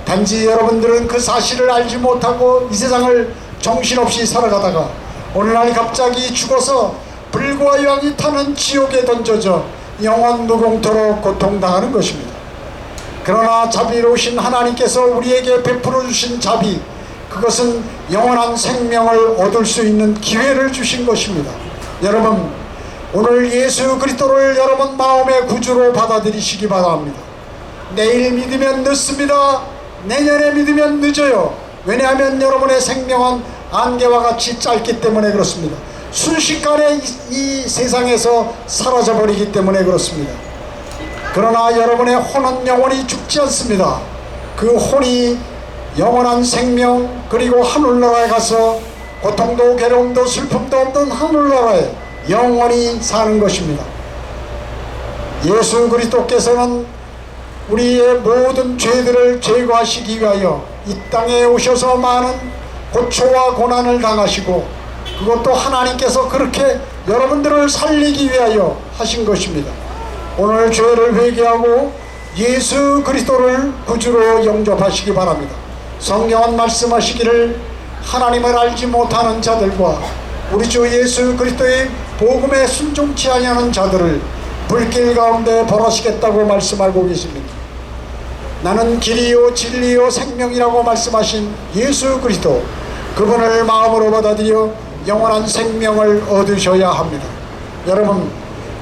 단지 여러분들은 그 사실을 알지 못하고 이 세상을 정신없이 살아가다가 어느 날 갑자기 죽어서 불과 유황이 타는 지옥에 던져져 영원 무궁토록 고통당하는 것입니다. 그러나 자비로우신 하나님께서 우리에게 베풀어 주신 자비, 그것은 영원한 생명을 얻을 수 있는 기회를 주신 것입니다. 여러분, 오늘 예수 그리스도를 여러분 마음의 구주로 받아들이시기 바랍니다. 내일 믿으면 늦습니다. 내년에 믿으면 늦어요. 왜냐하면 여러분의 생명은 안개와 같이 짧기 때문에 그렇습니다. 순식간에 이 세상에서 사라져버리기 때문에 그렇습니다. 그러나 여러분의 혼은 영원히 죽지 않습니다. 그 혼이 영원한 생명, 그리고 하늘나라에 가서 고통도 괴로움도 슬픔도 없는 하늘나라에 영원히 사는 것입니다. 예수 그리스도께서는 우리의 모든 죄들을 제거하시기 위하여 이 땅에 오셔서 많은 고초와 고난을 당하시고, 그것도 하나님께서 그렇게 여러분들을 살리기 위하여 하신 것입니다. 오늘 죄를 회개하고 예수 그리스도를 구주로 영접하시기 바랍니다. 성경은 말씀하시기를 하나님을 알지 못하는 자들과 우리 주 예수 그리스도의 복음에 순종치 아니하는 자들을 불길 가운데 벌하시겠다고 말씀하고 계십니다. 나는 길이요 진리요 생명이라고 말씀하신 예수 그리스도, 그분을 마음으로 받아들여 영원한 생명을 얻으셔야 합니다. 여러분,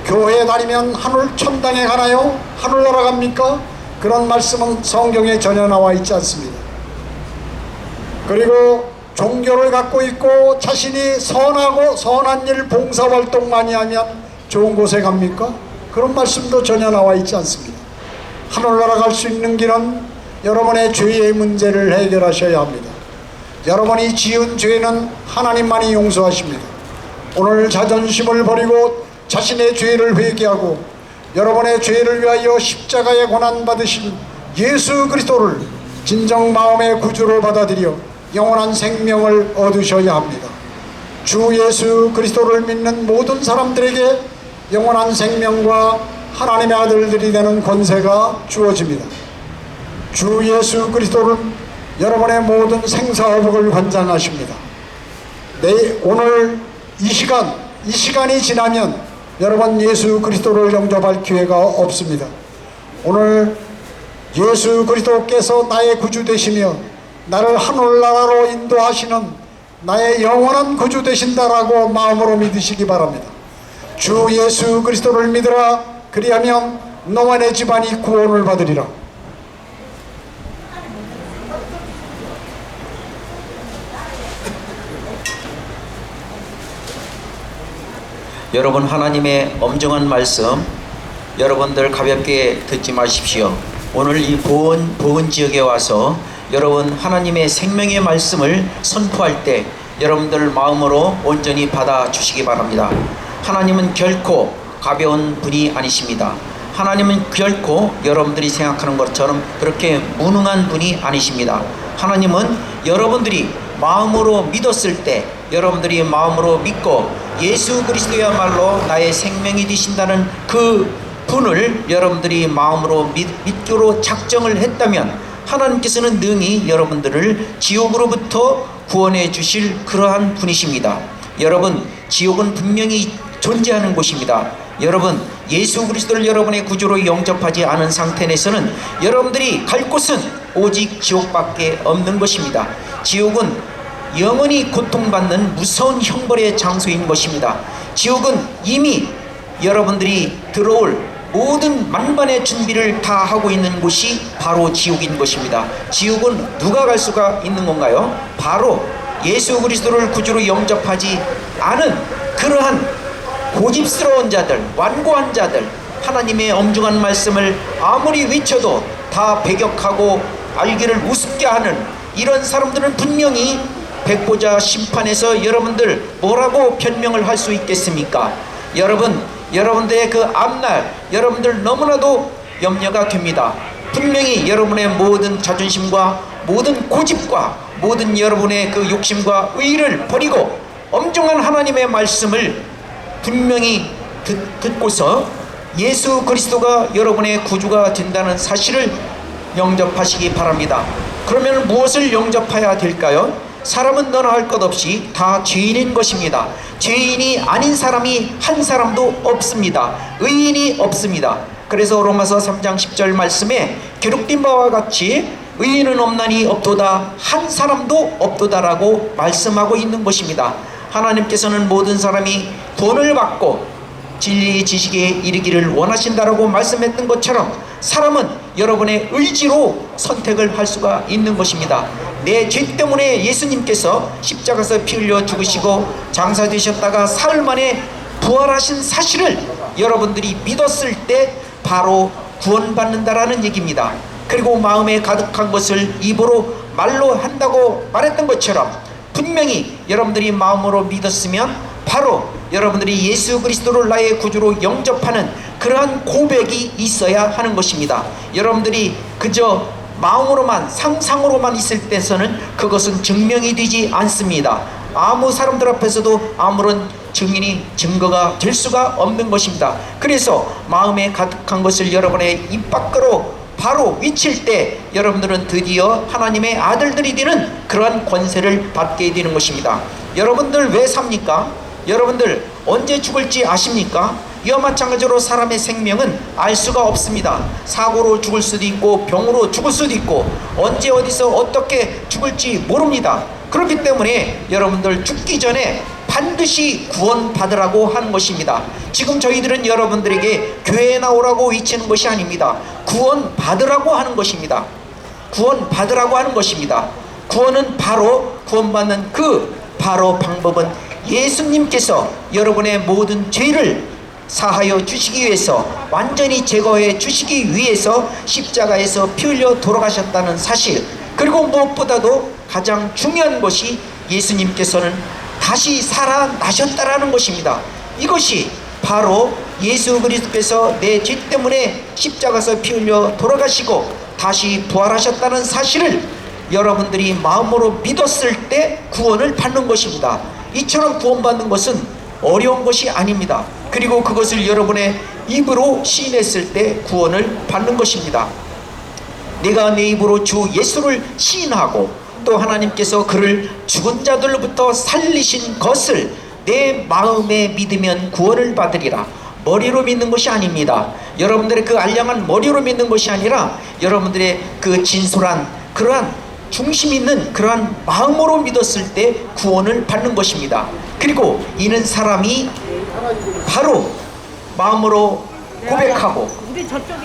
교회에 다니면 하늘 천당에 가나요? 하늘나라 갑니까? 그런 말씀은 성경에 전혀 나와 있지 않습니다. 그리고 종교를 갖고 있고 자신이 선하고 선한 일 봉사활동 많이 하면 좋은 곳에 갑니까? 그런 말씀도 전혀 나와 있지 않습니다. 하늘나라 갈 수 있는 길은 여러분의 죄의 문제를 해결하셔야 합니다. 여러분이 지은 죄는 하나님만이 용서하십니다. 오늘 자존심을 버리고 자신의 죄를 회개하고 여러분의 죄를 위하여 십자가에 고난받으신 예수 그리스도를 진정 마음의 구주로 받아들여 영원한 생명을 얻으셔야 합니다. 주 예수 그리스도를 믿는 모든 사람들에게 영원한 생명과 하나님의 아들들이 되는 권세가 주어집니다. 주 예수 그리스도는 여러분의 모든 생사화복을 관장하십니다. 오늘 이 시간이 지나면 여러분 예수 그리스도를 영접할 기회가 없습니다. 오늘 예수 그리스도께서 나의 구주 되시며 나를 하늘나라로 인도하시는 나의 영원한 구주 되신다라고 마음으로 믿으시기 바랍니다. 주 예수 그리스도를 믿으라. 그리하면 너와 내 집안이 구원을 받으리라. 여러분, 하나님의 엄정한 말씀 여러분들 가볍게 듣지 마십시오. 오늘 이 보은 지역에 와서 여러분 하나님의 생명의 말씀을 선포할 때 여러분들 마음으로 온전히 받아주시기 바랍니다. 하나님은 결코 가벼운 분이 아니십니다. 하나님은 결코 여러분들이 생각하는 것처럼 그렇게 무능한 분이 아니십니다. 하나님은 여러분들이 마음으로 믿었을 때, 여러분들이 마음으로 믿고 예수 그리스도야말로 나의 생명이 되신다는 그 분을 여러분들이 마음으로 믿기로 작정을 했다면 하나님께서는 능히 여러분들을 지옥으로부터 구원해 주실 그러한 분이십니다. 여러분, 지옥은 분명히 존재하는 곳입니다. 여러분, 예수 그리스도를 여러분의 구주로 영접하지 않은 상태 내에서는 여러분들이 갈 곳은 오직 지옥밖에 없는 것입니다. 지옥은 영원히 고통받는 무서운 형벌의 장소인 것입니다. 지옥은 이미 여러분들이 들어올 모든 만반의 준비를 다 하고 있는 곳이 바로 지옥인 것입니다. 지옥은 누가 갈 수가 있는 건가요? 바로 예수 그리스도를 구주로 영접하지 않은 그러한 고집스러운 자들, 완고한 자들, 하나님의 엄중한 말씀을 아무리 외쳐도 다 배격하고 알기를 우습게 하는 이런 사람들은 분명히 백보자 심판에서 여러분들 뭐라고 변명을 할 수 있겠습니까? 여러분들의 그 앞날 여러분들 너무나도 염려가 됩니다. 분명히 여러분의 모든 자존심과 모든 고집과 모든 여러분의 그 욕심과 의의를 버리고 엄중한 하나님의 말씀을 분명히 듣고서 예수 그리스도가 여러분의 구주가 된다는 사실을 영접하시기 바랍니다. 그러면 무엇을 영접해야 될까요? 사람은 너나 할 것 없이 다 죄인인 것입니다. 죄인이 아닌 사람이 한 사람도 없습니다. 의인이 없습니다. 그래서 로마서 3장 10절 말씀에 기록된 바와 같이 의인은 없나니 없도다, 한 사람도 없도다라고 말씀하고 있는 것입니다. 하나님께서는 모든 사람이 돈을 받고 진리의 지식에 이르기를 원하신다라고 말씀했던 것처럼 사람은 여러분의 의지로 선택을 할 수가 있는 것입니다. 내 죄 때문에 예수님께서 십자가에서 피 흘려 죽으시고 장사되셨다가 사흘 만에 부활하신 사실을 여러분들이 믿었을 때 바로 구원받는다라는 얘기입니다. 그리고 마음에 가득한 것을 입으로 말로 한다고 말했던 것처럼 분명히 여러분들이 마음으로 믿었으면 바로 여러분들이 예수 그리스도를 나의 구주로 영접하는 그러한 고백이 있어야 하는 것입니다. 여러분들이 그저 마음으로만 상상으로만 있을 때서는 그것은 증명이 되지 않습니다. 아무 사람들 앞에서도 아무런 증거가 될 수가 없는 것입니다. 그래서 마음에 가득한 것을 여러분의 입 밖으로 바로 외칠 때 여러분들은 드디어 하나님의 아들들이 되는 그러한 권세를 받게 되는 것입니다. 여러분들 왜 삽니까? 여러분들 언제 죽을지 아십니까? 이와 마찬가지로 사람의 생명은 알 수가 없습니다. 사고로 죽을 수도 있고 병으로 죽을 수도 있고 언제 어디서 어떻게 죽을지 모릅니다. 그렇기 때문에 여러분들 죽기 전에 반드시 구원받으라고 하는 것입니다. 지금 저희들은 여러분들에게 교회에 나오라고 외치는 것이 아닙니다. 구원받으라고 하는 것입니다. 구원받으라고 하는 것입니다. 구원은 바로 구원받는 그 바로 방법은 예수님께서 여러분의 모든 죄를 사하여 주시기 위해서 완전히 제거해 주시기 위해서 십자가에서 피 흘려 돌아가셨다는 사실, 그리고 무엇보다도 가장 중요한 것이 예수님께서는 다시 살아나셨다라는 것입니다. 이것이 바로 예수 그리스도께서 내 죄 때문에 십자가에서 피 흘려 돌아가시고 다시 부활하셨다는 사실을 여러분들이 마음으로 믿었을 때 구원을 받는 것입니다. 이처럼 구원받는 것은 어려운 것이 아닙니다. 그리고 그것을 여러분의 입으로 시인했을 때 구원을 받는 것입니다. 내가 내 입으로 주 예수를 시인하고 또 하나님께서 그를 죽은 자들로부터 살리신 것을 내 마음에 믿으면 구원을 받으리라. 머리로 믿는 것이 아닙니다. 여러분들의 그 알량한 머리로 믿는 것이 아니라 여러분들의 그 진솔한 그러한 중심 있는 그러한 마음으로 믿었을 때 구원을 받는 것입니다. 그리고 이는 사람이 바로 마음으로 고백하고,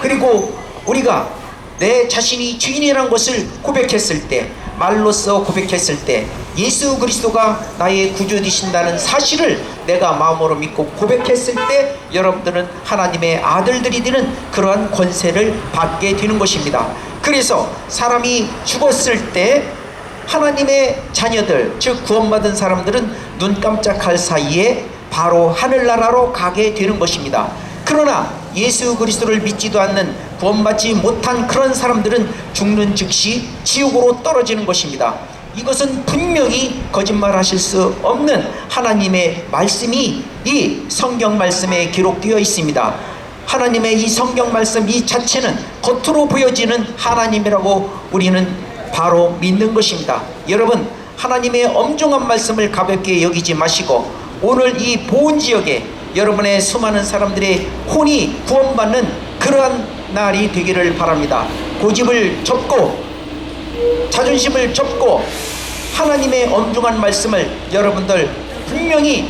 그리고 우리가 내 자신이 주인이라는 것을 고백했을 때, 말로써 고백했을 때 예수 그리스도가 나의 구주 되신다는 사실을 내가 마음으로 믿고 고백했을 때 여러분들은 하나님의 아들들이 되는 그러한 권세를 받게 되는 것입니다. 그래서 사람이 죽었을 때 하나님의 자녀들, 즉 구원받은 사람들은 눈 깜짝할 사이에 바로 하늘나라로 가게 되는 것입니다. 그러나 예수 그리스도를 믿지도 않는 구원받지 못한 그런 사람들은 죽는 즉시 지옥으로 떨어지는 것입니다. 이것은 분명히 거짓말하실 수 없는 하나님의 말씀이 이 성경 말씀에 기록되어 있습니다. 하나님의 이 성경 말씀 이 자체는 겉으로 보여지는 하나님이라고 우리는 바로 믿는 것입니다. 여러분, 하나님의 엄중한 말씀을 가볍게 여기지 마시고 오늘 이 보은 지역에 여러분의 수많은 사람들의 혼이 구원받는 그러한 날이 되기를 바랍니다. 고집을 접고 자존심을 접고 하나님의 엄중한 말씀을 여러분들 분명히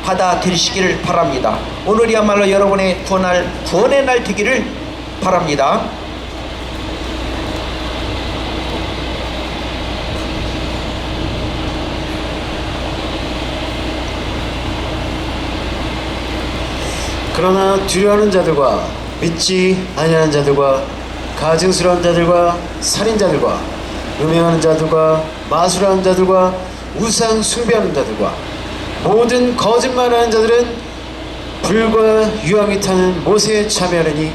받아들이시기를 바랍니다. 오늘이야말로 여러분의 구원의 날 되기를 바랍니다. 그러나 두려워하는 자들과 믿지 아니하는 자들과 가증스러운 자들과 살인자들과 음행하는 자들과 마술하는 자들과 우상 숭배하는 자들과 모든 거짓말하는 자들은 불과 유황이 타는 못에 참여하느니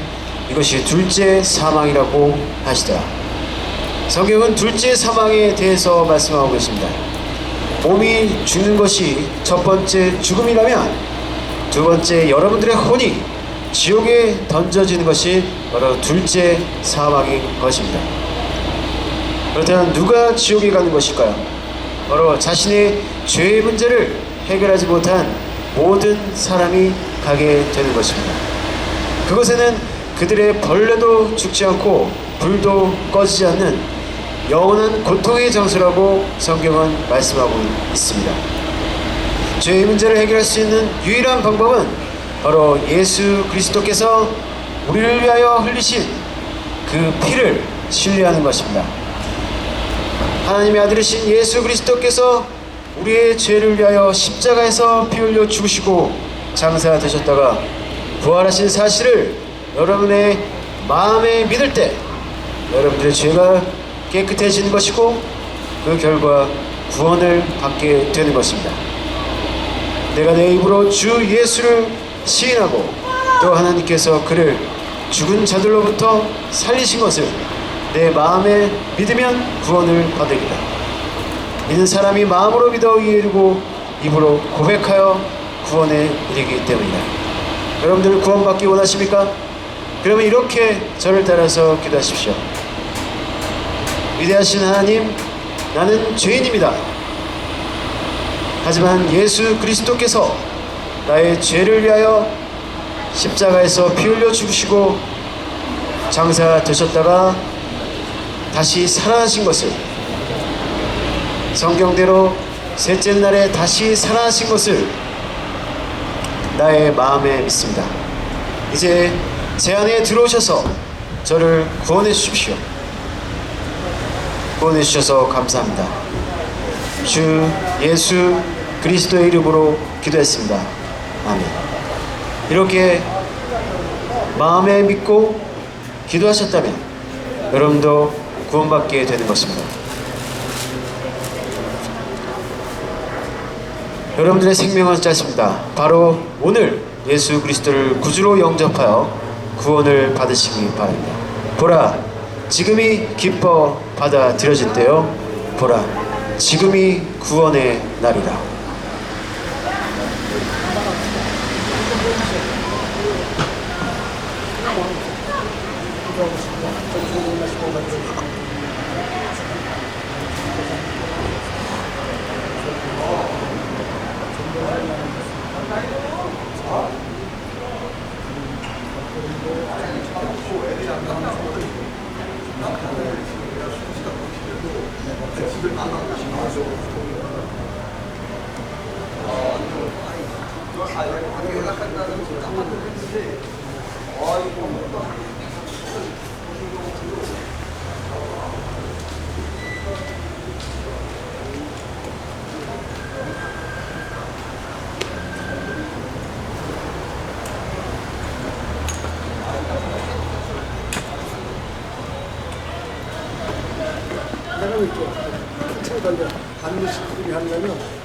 이것이 둘째 사망이라고 하시더라. 성경은 둘째 사망에 대해서 말씀하고 계십니다. 몸이 죽는 것이 첫 번째 죽음이라면 두 번째 여러분들의 혼이 지옥에 던져지는 것이 바로 둘째 사망인 것입니다. 그렇다면 누가 지옥에 가는 것일까요? 바로 자신의 죄의 문제를 해결하지 못한 모든 사람이 가게 되는 것입니다. 그곳에는 그들의 벌레도 죽지 않고 불도 꺼지지 않는 영원한 고통의 장소라고 성경은 말씀하고 있습니다. 죄의 문제를 해결할 수 있는 유일한 방법은 바로 예수 그리스도께서 우리를 위하여 흘리신 그 피를 신뢰하는 것입니다. 하나님의 아들이신 예수 그리스도께서 우리의 죄를 위하여 십자가에서 피 흘려 죽으시고 장사되셨다가 부활하신 사실을 여러분의 마음에 믿을 때 여러분들의 죄가 깨끗해지는 것이고 그 결과 구원을 받게 되는 것입니다. 내가 내 입으로 주 예수를 시인하고 또 하나님께서 그를 죽은 자들로부터 살리신 것을 내 마음에 믿으면 구원을 받으리라. 믿는 사람이 마음으로 믿어 의에 이르고 입으로 고백하여 구원에 이르기 때문이다. 여러분들 구원받기 원하십니까? 그러면 이렇게 저를 따라서 기도하십시오. 위대하신 하나님, 나는 죄인입니다. 하지만 예수 그리스도께서 나의 죄를 위하여 십자가에서 피 흘려 죽으시고 장사되셨다가 다시 살아나신 것을, 성경대로 셋째 날에 다시 살아나신 것을 나의 마음에 믿습니다. 이제 제 안에 들어오셔서 저를 구원해 주십시오. 구원해 주셔서 감사합니다. 주 예수 그리스도의 이름으로 기도했습니다. 아멘. 이렇게 마음에 믿고 기도하셨다면 여러분도 구원받게 되는 것입니다. 여러분들의 생명은 짧습니다. 바로 오늘 예수 그리스도를 구주로 영접하여 구원을 받으시기 바랍니다. 보라, 지금이 기뻐 받아들여질 때요. 보라, 지금이 구원의 날이라. 내가 이렇게 던져 반드시 하려면